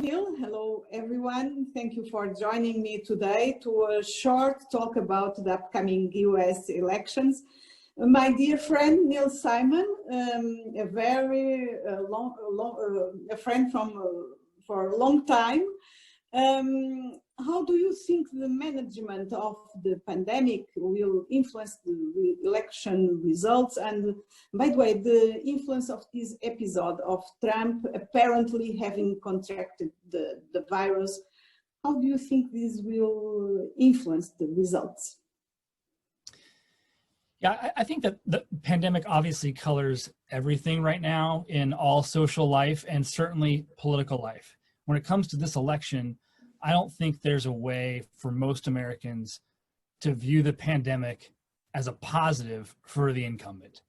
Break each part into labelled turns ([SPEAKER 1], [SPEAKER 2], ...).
[SPEAKER 1] Neil. Hello, everyone. Thank you for joining me today to a short talk about the upcoming US elections. My dear friend Neil Simon, a very a friend for a long time. How do you think the management of the pandemic will influence the election results? And by the way, the influence of this episode of Trump apparently having contracted the virus, how do you think this will influence the results?
[SPEAKER 2] Yeah, I think that the pandemic obviously colors everything right now in all social life and certainly political life. When it comes to this election, I don't think there's a way for most Americans to view the pandemic as a positive for the incumbent.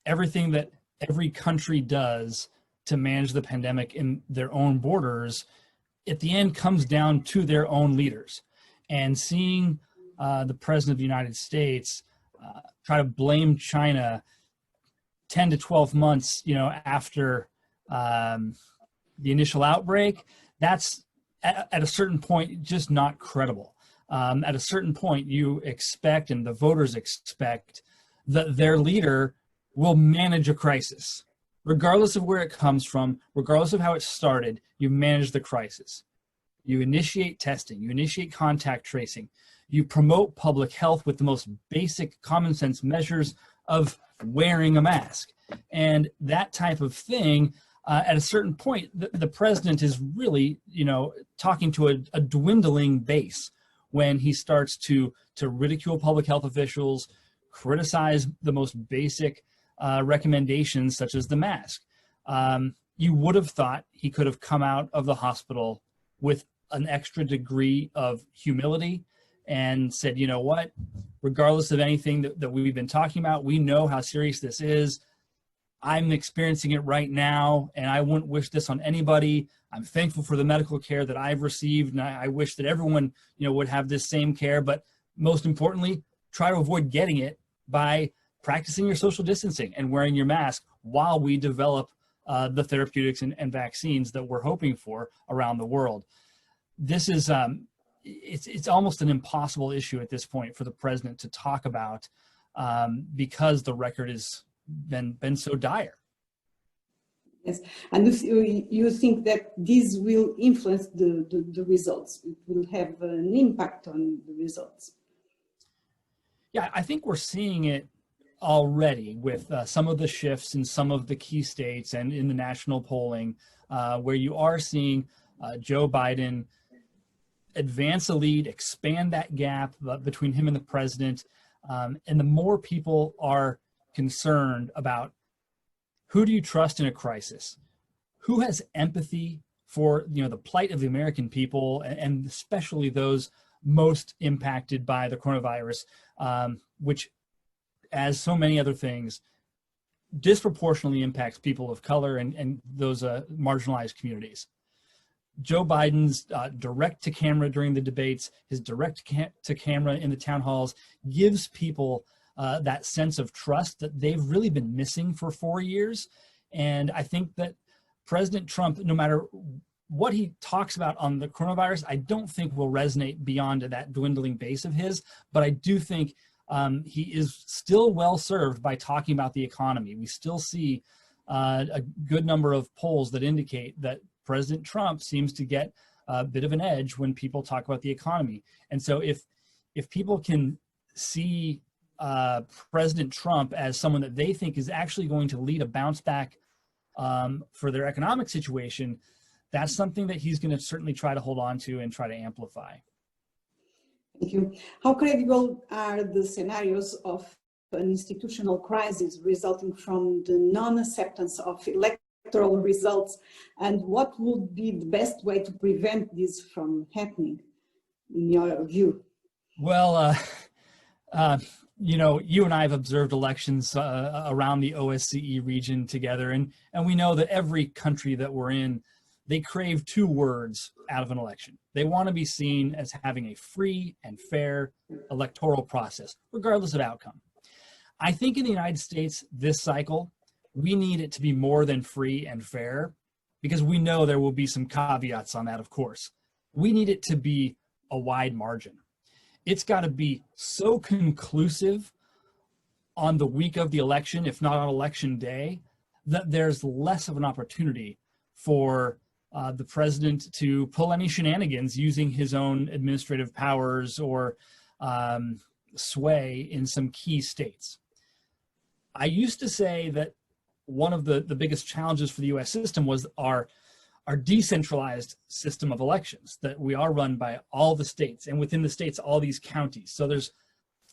[SPEAKER 2] Everything that every country does to manage the pandemic in their own borders, at the end comes down to their own leaders. And seeing the President of the United States try to blame China 10 to 12 months, after the initial outbreak, that's at a certain point just not credible. At a certain point, you expect, and the voters expect, that their leader will manage a crisis. Regardless of where it comes from, regardless of how it started, you manage the crisis. You initiate testing, you initiate contact tracing, you promote public health with the most basic common sense measures of wearing a mask. And that type of thing, at a certain point, the president is really, talking to a dwindling base when he starts to ridicule public health officials, criticize the most basic recommendations such as the mask. You would have thought he could have come out of the hospital with an extra degree of humility and said, you know what, regardless of anything that we've been talking about, we know how serious this is. I'm experiencing it right now, and I wouldn't wish this on anybody. I'm thankful for the medical care that I've received, and I wish that everyone, would have this same care. But most importantly, try to avoid getting it by practicing your social distancing and wearing your mask while we develop the therapeutics and vaccines that we're hoping for around the world. This is it's almost an impossible issue at this point for the president to talk about because the record has been so dire.
[SPEAKER 1] Yes, and you think that this will influence the results? It will have an impact on the results?
[SPEAKER 2] Yeah, I think we're seeing it already with some of the shifts in some of the key states and in the national polling, where you are seeing Joe Biden advance a lead, expand that gap between him and the president. And the more people are concerned about who do you trust in a crisis, who has empathy for the plight of the American people, and especially those most impacted by the coronavirus, which, as so many other things, disproportionately impacts people of color and those marginalized communities. Joe Biden's direct to camera during the debates, his direct to camera in the town halls, gives people that sense of trust that they've really been missing for 4 years. And I think that President Trump, no matter what he talks about on the coronavirus, I don't think will resonate beyond that dwindling base of his. But I do think he is still well served by talking about the economy. We still see a good number of polls that indicate that President Trump seems to get a bit of an edge when people talk about the economy. And so if people can see President Trump as someone that they think is actually going to lead a bounce back for their economic situation, that's something that he's going to certainly try to hold on to and try to amplify.
[SPEAKER 1] Thank you. How credible are the scenarios of an institutional crisis resulting from the non-acceptance of electoral results, and what would be the best way to prevent this from happening, in your view?
[SPEAKER 2] Well, you and I have observed elections around the OSCE region together, and we know that every country that we're in, they crave two words out of an election. They want to be seen as having a free and fair electoral process, regardless of outcome. I think in the United States this cycle, we need it to be more than free and fair. because we know there will be some caveats on that, of course. We need it to be a wide margin. It's got to be so conclusive on the week of the election, if not on election day, that there's less of an opportunity for the president to pull any shenanigans using his own administrative powers or sway in some key states. I used to say that one of the biggest challenges for the US system was our decentralized system of elections, that we are run by all the states, and within the states, all these counties. So there's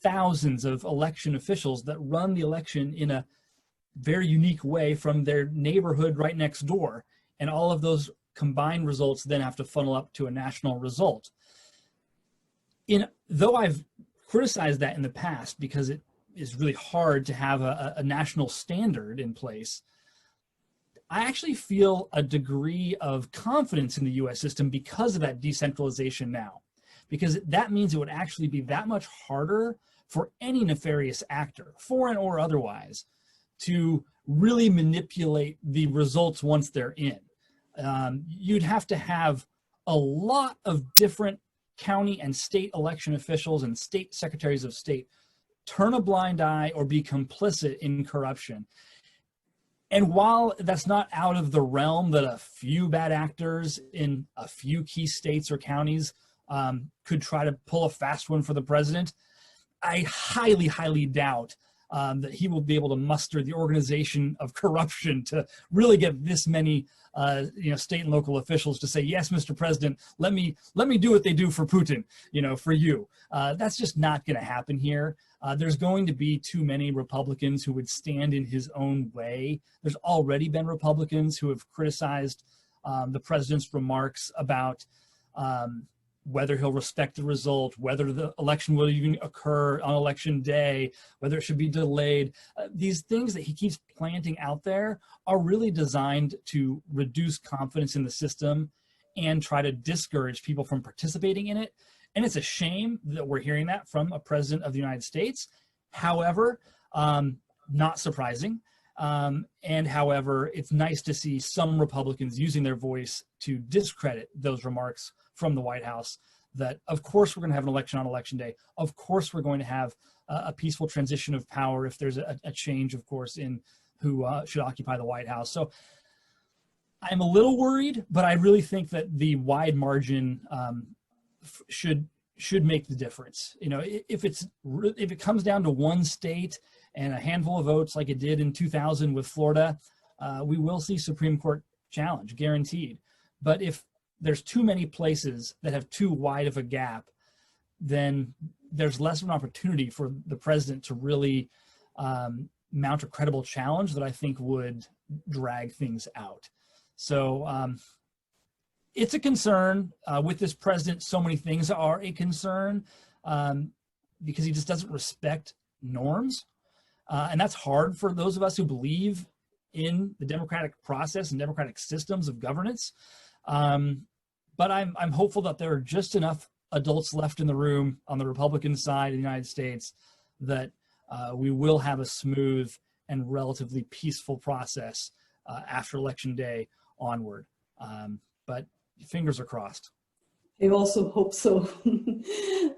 [SPEAKER 2] thousands of election officials that run the election in a very unique way from their neighborhood right next door. And all of those combined results then have to funnel up to a national result. Though I've criticized that in the past because it is really hard to have a national standard in place, I actually feel a degree of confidence in the US system because of that decentralization now, because that means it would actually be that much harder for any nefarious actor, foreign or otherwise, to really manipulate the results once they're in. You'd have to have a lot of different county and state election officials and state secretaries of state turn a blind eye or be complicit in corruption. And while that's not out of the realm that a few bad actors in a few key states or counties could try to pull a fast one for the president, I highly, highly doubt that he will be able to muster the organization of corruption to really get this many state and local officials to say, yes, Mr. President, let me do what they do for Putin, for you. That's just not going to happen here. There's going to be too many Republicans who would stand in his own way. There's already been Republicans who have criticized the president's remarks about whether he'll respect the result, whether the election will even occur on election day, whether it should be delayed. These things that he keeps planting out there are really designed to reduce confidence in the system and try to discourage people from participating in it. And it's a shame that we're hearing that from a president of the United States. However, not surprising. And however, it's nice to see some Republicans using their voice to discredit those remarks from the White House, that of course we're going to have an election on election day. Of course we're going to have a peaceful transition of power if there's a change, of course, in who should occupy the White House. So I'm a little worried, but I really think that the wide margin should make the difference. If it comes down to one state and a handful of votes like it did in 2000 with Florida, we will see Supreme Court challenge, guaranteed. But if there's too many places that have too wide of a gap, then there's less of an opportunity for the president to really mount a credible challenge that I think would drag things out. So it's a concern with this president. So many things are a concern because he just doesn't respect norms. And that's hard for those of us who believe in the democratic process and democratic systems of governance. But I'm hopeful that there are just enough adults left in the room on the Republican side of the United States that we will have a smooth and relatively peaceful process after Election Day onward. But fingers are crossed.
[SPEAKER 1] I also hope so.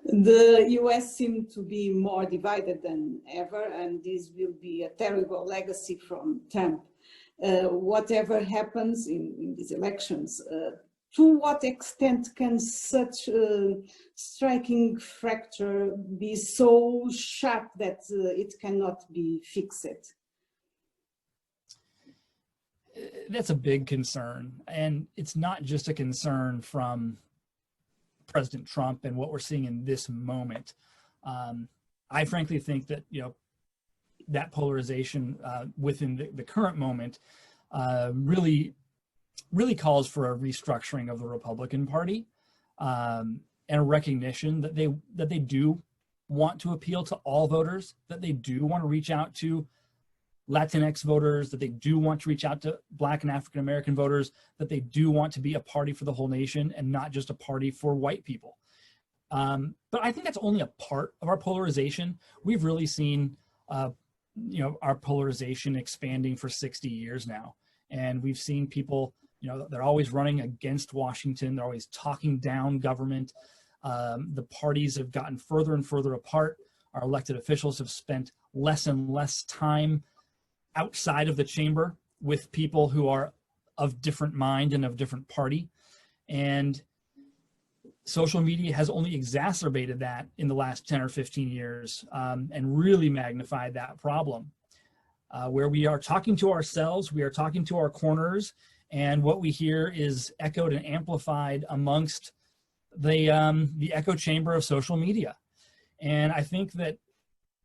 [SPEAKER 1] The US seems to be more divided than ever, and this will be a terrible legacy from Trump. Whatever happens in these elections, to what extent can such a striking fracture be so sharp that it cannot be fixed?
[SPEAKER 2] That's a big concern. And it's not just a concern from President Trump and what we're seeing in this moment. I frankly think that, that polarization within the current moment really calls for a restructuring of the Republican Party and a recognition that they do want to appeal to all voters, that they do want to reach out to Latinx voters, that they do want to reach out to Black and African American voters, that they do want to be a party for the whole nation and not just a party for white people. But I think that's only a part of our polarization. We've really seen, our polarization expanding for 60 years now. And we've seen people You know, they're always running against Washington. They're always talking down government. The parties have gotten further and further apart. Our elected officials have spent less and less time outside of the chamber with people who are of different mind and of different party. And social media has only exacerbated that in the last 10 or 15 years, and really magnified that problem, where we are talking to ourselves, we are talking to our corners, and what we hear is echoed and amplified amongst the echo chamber of social media. And I think that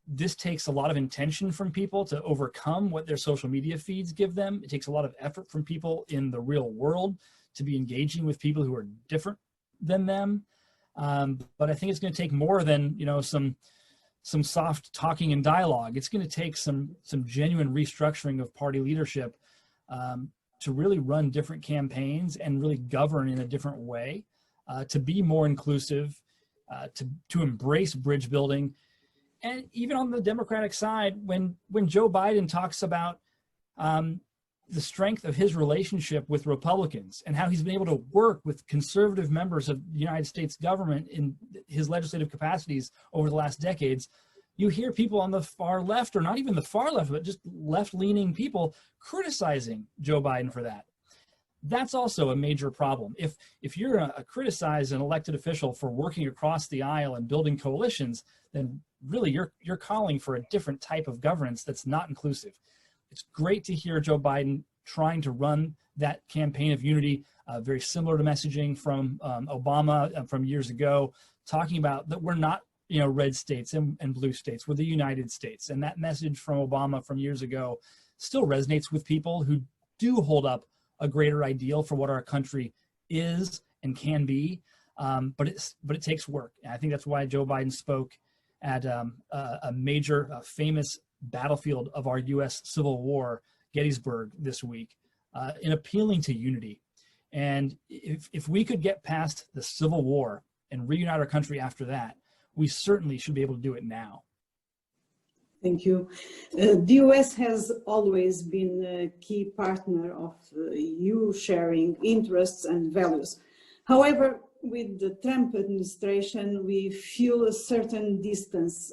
[SPEAKER 2] this takes a lot of intention from people to overcome what their social media feeds give them. It takes a lot of effort from people in the real world to be engaging with people who are different than them. But I think it's going to take more than, you know, some soft talking and dialogue. It's going to take some genuine restructuring of party leadership to really run different campaigns and really govern in a different way, to be more inclusive, to embrace bridge building. And even on the Democratic side, when Joe Biden talks about the strength of his relationship with Republicans and how he's been able to work with conservative members of the United States government in his legislative capacities over the last decades, you hear people on the far left, or not even the far left, but just left-leaning people criticizing Joe Biden for that. That's also a major problem. If you're criticize an elected official for working across the aisle and building coalitions, then really you're calling for a different type of governance that's not inclusive. It's great to hear Joe Biden trying to run that campaign of unity, very similar to messaging from Obama from years ago, talking about that we're not, you know, red states and blue states, we're the United States. And that message from Obama from years ago still resonates with people who do hold up a greater ideal for what our country is and can be, but it takes work. And I think that's why Joe Biden spoke at a major, famous battlefield of our U.S. Civil War, Gettysburg, this week, in appealing to unity. And if we could get past the Civil War and reunite our country after that, we certainly should be able to do it now.
[SPEAKER 1] Thank you. The US has always been a key partner of EU sharing interests and values. However, with the Trump administration, we feel a certain distance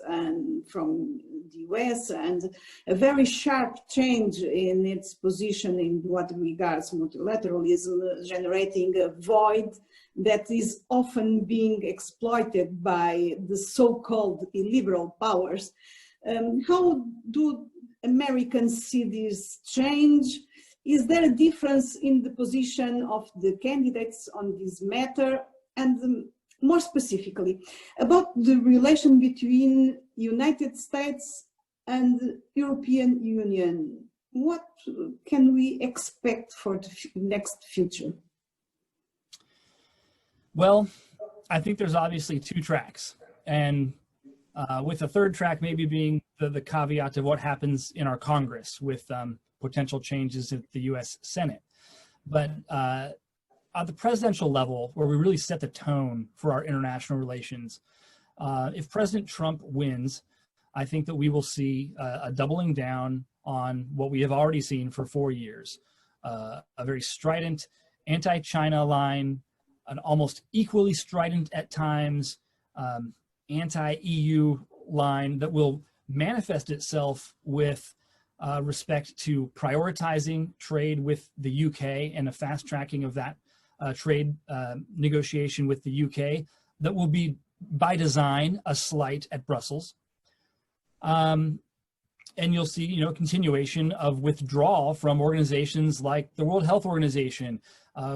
[SPEAKER 1] from the US and a very sharp change in its position in what regards multilateralism, generating a void that is often being exploited by the so-called illiberal powers. How do Americans see this change? Is there a difference in the position of the candidates on this matter? And more specifically, about the relation between United States and European Union, what can we expect for the next future?
[SPEAKER 2] Well, I think there's obviously two tracks, and with the third track maybe being the caveat of what happens in our Congress with potential changes at the US Senate. But at the presidential level, where we really set the tone for our international relations, if President Trump wins, I think that we will see a doubling down on what we have already seen for 4 years, a very strident anti-China line, an almost equally strident at times anti-EU line that will manifest itself with respect to prioritizing trade with the UK and a fast tracking of that trade negotiation with the UK that will be by design a slight at Brussels. And you'll see, you know, continuation of withdrawal from organizations like the World Health Organization,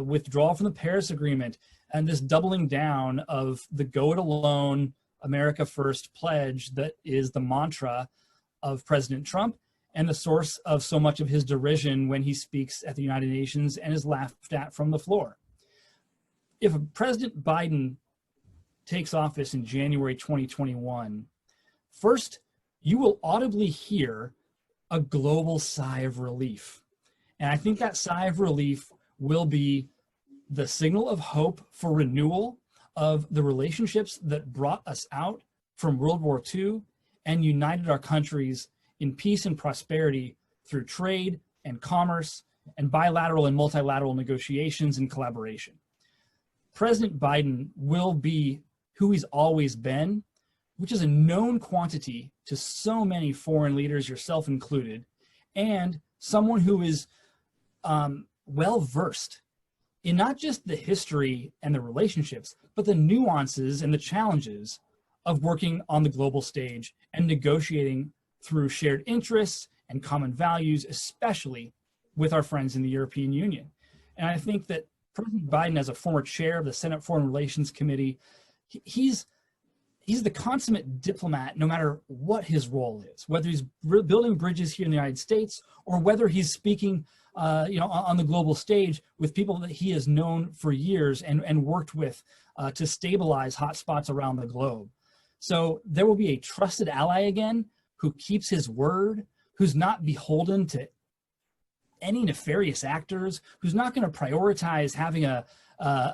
[SPEAKER 2] withdrawal from the Paris Agreement, and this doubling down of the go it alone, America First pledge that is the mantra of President Trump and the source of so much of his derision when he speaks at the United Nations and is laughed at from the floor. If President Biden takes office in January 2021, first, you will audibly hear a global sigh of relief. And I think that sigh of relief will be the signal of hope for renewal of the relationships that brought us out from World War II and united our countries in peace and prosperity through trade and commerce and bilateral and multilateral negotiations and collaboration. President Biden will be who he's always been, which is a known quantity to so many foreign leaders, yourself included, and someone who is well-versed in not just the history and the relationships, but the nuances and the challenges of working on the global stage and negotiating through shared interests and common values, especially with our friends in the European Union. And I think that President Biden, as a former chair of the Senate Foreign Relations Committee, he's the consummate diplomat, no matter what his role is, whether he's building bridges here in the United States or whether he's speaking on the global stage with people that he has known for years and worked with to stabilize hotspots around the globe. So there will be a trusted ally again who keeps his word, who's not beholden to any nefarious actors, who's not going to prioritize having a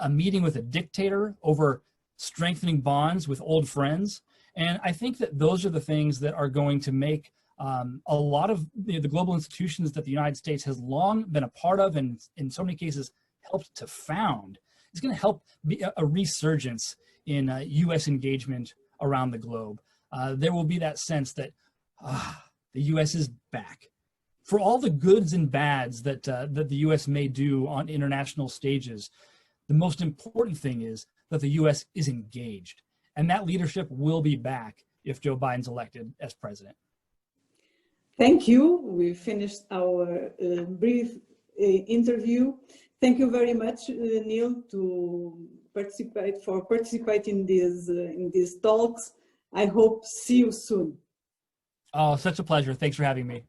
[SPEAKER 2] meeting with a dictator over strengthening bonds with old friends. And I think that those are the things that are going to make a lot of the global institutions that the United States has long been a part of and in so many cases helped to found. It's going to help be a resurgence in U.S. engagement around the globe. There will be that sense that the U.S. is back. For all the goods and bads that the U.S. may do on international stages, the most important thing is that the U.S. is engaged. And that leadership will be back if Joe Biden's elected as president.
[SPEAKER 1] Thank you. We finished our brief interview. Thank you very much, Neil, for participating in these talks. I hope see you soon.
[SPEAKER 2] Oh, such a pleasure. Thanks for having me.